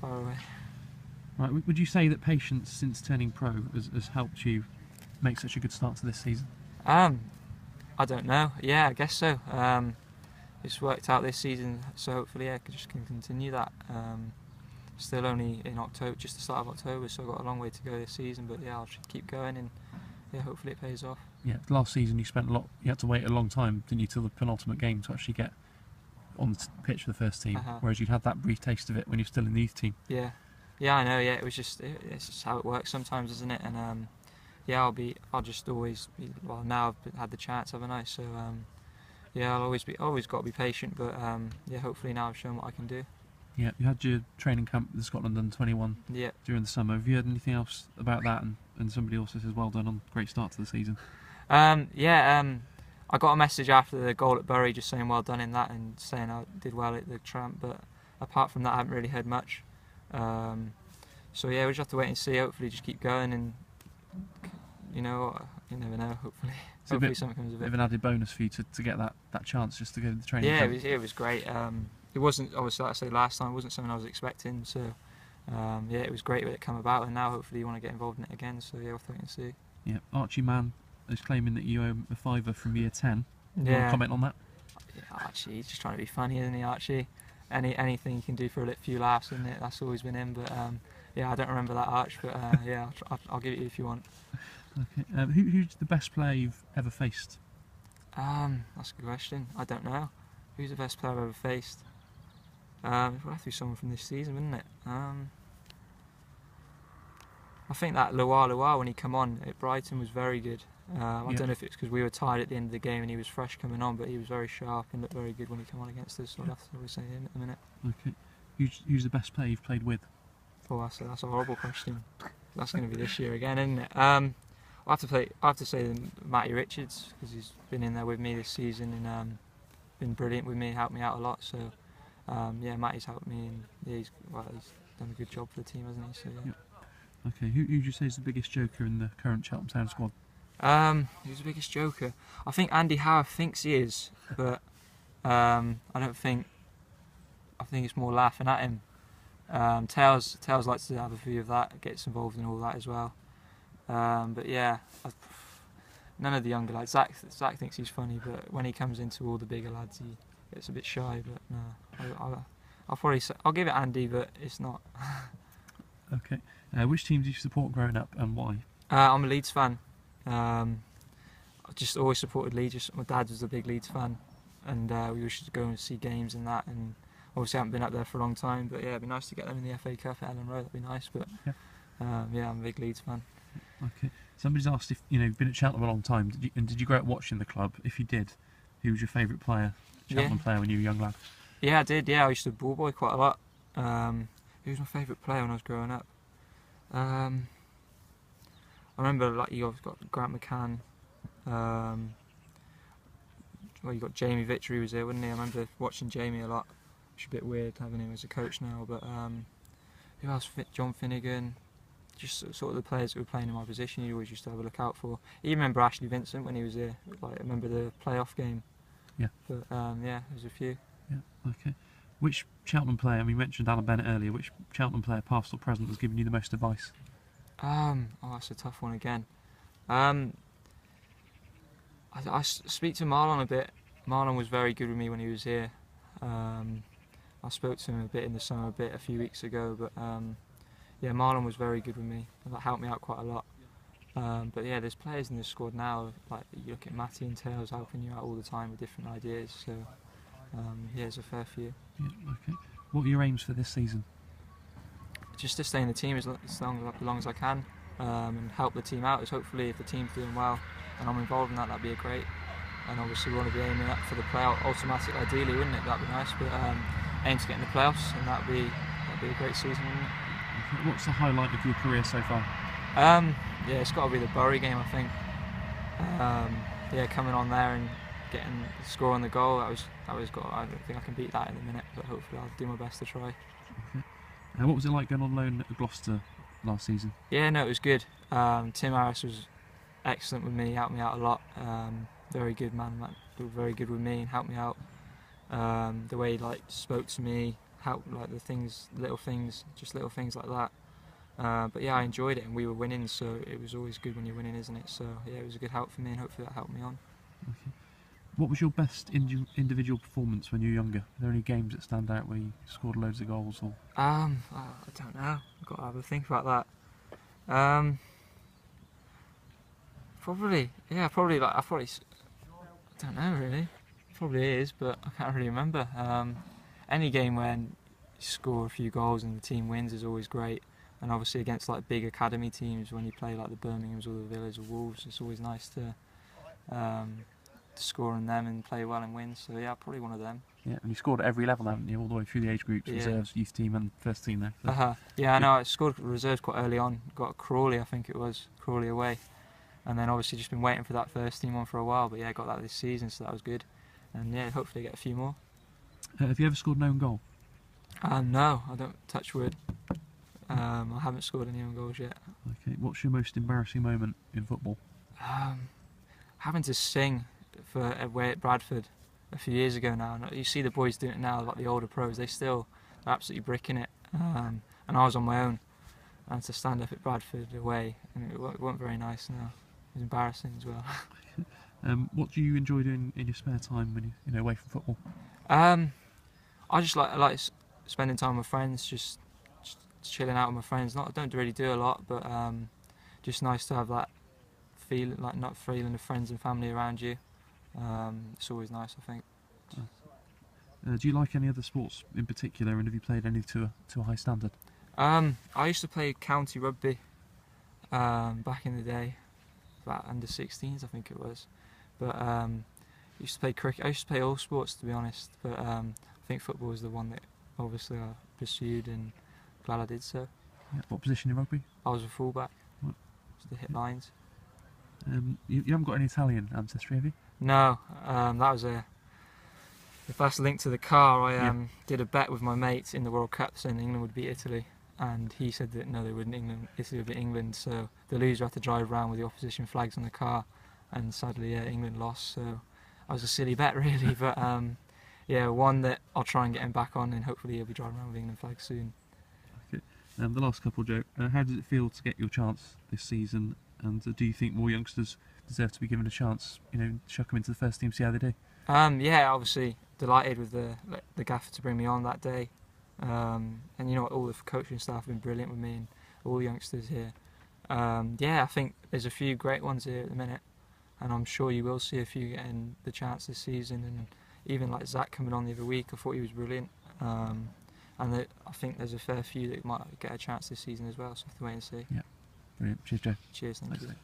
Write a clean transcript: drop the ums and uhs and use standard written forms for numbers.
far away. Right, would you say that patience since turning pro has helped you make such a good start to this season? I don't know. Yeah, I guess so. It's worked out this season, so hopefully I can continue that. Still only in October, just the start of October, so I've got a long way to go this season. But yeah, I'll just keep going, and yeah, hopefully it pays off. Yeah, last season you spent a lot. You had to wait a long time, didn't you, till the penultimate game to actually get on the pitch for the first team. Whereas you'd had that brief taste of it when you're still in the youth team. Yeah, yeah, I know. Yeah, it's just how it works sometimes, isn't it? And yeah, I'll just always be. Well, now I've had the chance, haven't I? So yeah, I'll always got to be patient. But yeah, hopefully now I've shown what I can do. Yeah, you had your training camp with the Scotland Under-21 during the summer. Have you heard anything else about that? And somebody also says well done on a great start to the season. I got a message after the goal at Bury just saying well done in that and saying I did well at the tramp, but apart from that I haven't really heard much. So yeah, we just have to wait and see. Hopefully just keep going, and you know, you never know, hopefully something comes of it. Bit of an added bonus for you to get that chance just to go to the training camp. Yeah, it was great. It wasn't, obviously, like I said last time, it wasn't something I was expecting, so yeah, it was great when it came about, and now hopefully you want to get involved in it again, so yeah, we'll have to wait and see. Yeah, Archie Man is claiming that you owe him a fiver from year 10. Yeah. You want to comment on that? Yeah, Archie, he's just trying to be funny, isn't he, Archie? Anything you can do for a few laughs, isn't it? That's always been him, but yeah, I don't remember that, Arch, but yeah, I'll give it you if you want. Okay, who's the best player you've ever faced? That's a good question. I don't know. Who's the best player I've ever faced? It would have to be someone from this season, wouldn't it? I think that Loa when he came on at Brighton was very good. I don't know if it's because we were tired at the end of the game and he was fresh coming on, but he was very sharp and looked very good when he came on against us, so I'll have to probably say him at the minute. Okay. Who's the best player you've played with? Oh, that's a horrible question. That's going to be this year again, isn't it? I have to say Matty Richards, because he's been in there with me this season and been brilliant with me, helped me out a lot. So yeah, Matty's helped me, and yeah, he's done a good job for the team, hasn't he? So yeah. Okay, who would you say is the biggest joker in the current Cheltenham Town squad? Who's the biggest joker? I think Andy Howe thinks he is, but I don't think. I think it's more laughing at him. Tails likes to have a few of that, gets involved in all that as well. But yeah, none of the younger lads. Zach thinks he's funny, but when he comes into all the bigger lads, he gets a bit shy. But no, I'll probably say, I'll give it Andy, but it's not. Okay. Which team did you support growing up and why? I'm a Leeds fan. I just always supported Leeds. My dad was a big Leeds fan, and we used to go and see games and that. And obviously, I haven't been up there for a long time, but yeah, it'd be nice to get them in the FA Cup at Ellen Road. That'd be nice. But yeah, I'm a big Leeds fan. Okay. Somebody's asked if you've been at Cheltenham a long time. Did you grow up watching the club? If you did, who was your favourite player, Cheltenham player, when you were a young lad? Yeah, I did. Yeah, I used to ball boy quite a lot. Who was my favourite player when I was growing up? I remember you've got Grant McCann. Well, you got Jamie Victory was there, wasn't he? I remember watching Jamie a lot. It's a bit weird having him as a coach now, but who else? John Finnegan. Just sort of the players that were playing in my position, you always used to have a look out for. You remember Ashley Vincent when he was here? Like, I remember the playoff game. Yeah. But yeah, there's a few. Yeah. Okay. Which Cheltenham player? We mentioned Alan Bennett earlier. Which Cheltenham player, past or present, has given you the most advice? Oh, that's a tough one again. I speak to Marlon a bit. Marlon was very good with me when he was here. I spoke to him a bit in the summer, a few weeks ago, but yeah, Marlon was very good with me. That helped me out quite a lot. But yeah, there's players in the squad now, like you look at Matty and Tails helping you out all the time with different ideas. So yeah, there's a fair few. Yeah, okay. What are your aims for this season? Just to stay in the team as long as I can, and help the team out. As hopefully, if the team's doing well and I'm involved in that, that'd be great. And obviously, we want to be aiming up for the playoff, automatic ideally, wouldn't it? That'd be nice. But aim to get in the playoffs, and that'd be a great season, wouldn't it? Okay. What's the highlight of your career so far? Yeah, it's got to be the Bury game, I think. Yeah, coming on there and scoring the goal, I don't think I can beat that in a minute, but hopefully I'll do my best to try. Okay. What was it like going on loan at Gloucester last season? Yeah, no, it was good. Tim Harris was excellent with me, helped me out a lot. Very good man, very good with me and helped me out. The way he spoke to me, help, like little things like that. But yeah, I enjoyed it, and we were winning, so it was always good when you're winning, isn't it? So yeah, it was a good help for me, and hopefully that helped me on. Okay. What was your best individual performance when you were younger? Are there any games that stand out where you scored loads of goals? Or I don't know. I've got to have a think about that. Probably like I don't know really. Probably is, but I can't really remember. Any game when you score a few goals and the team wins is always great. And obviously against like big academy teams, when you play like the Birminghams or the Villas or Wolves, it's always nice to score on them and play well and win. So yeah, probably one of them. Yeah, and you scored at every level, haven't you? All the way through the age groups, Yeah. reserves, youth team, and first team there. So. Yeah, I know. I scored reserves quite early on. Got Crawley, I think it was Crawley away, and then obviously just been waiting for that first team one for a while. But yeah, got that this season, so that was good. And yeah, hopefully get a few more. Have you ever scored an own goal? No, I don't. Touch wood. I haven't scored any own goals yet. Okay. What's your most embarrassing moment in football? Having to sing for away at Bradford a few years ago now. And you see the boys doing it now, like the older pros. They're absolutely bricking it. And I was on my own, and to stand up at Bradford away, and it wasn't very nice. No, it was embarrassing as well. What do you enjoy doing in your spare time when you're away from football? I just like spending time with friends, just chilling out with my friends. I don't really do a lot, but just nice to have that feeling, like not feeling of friends and family around you. It's always nice, I think. Do you like any other sports in particular, and have you played any to a high standard? I used to play county rugby back in the day, about under 16s I think it was. But I used to play cricket. I used to play all sports, to be honest. But I think football was the one that obviously I pursued, and glad I did so. Yeah. What position in rugby? I was a fullback. What? Just to hit lines. You haven't got any Italian ancestry, have you? No, that was if that's linked to the car. I did a bet with my mates in the World Cup saying England would beat Italy, and he said that no, they wouldn't. Italy would beat England, so the loser had to drive around with the opposition flags on the car, and sadly, England lost. So that was a silly bet, really, but one that I'll try and get him back on, and hopefully he'll be driving around with England flags soon. Okay. The last couple, Joe. How does it feel to get your chance this season? And do you think more youngsters deserve to be given a chance? Chuck them into the first team, see how they do. Obviously delighted with the gaffer to bring me on that day, and all the coaching staff have been brilliant with me and all the youngsters here. I think there's a few great ones here at the minute, and I'm sure you will see a few getting the chance this season. And even like Zach coming on the other week, I thought he was brilliant. And I think there's a fair few that might get a chance this season as well. So I have to wait and see. Yeah, brilliant. Cheers, Joe. Cheers, thank you. So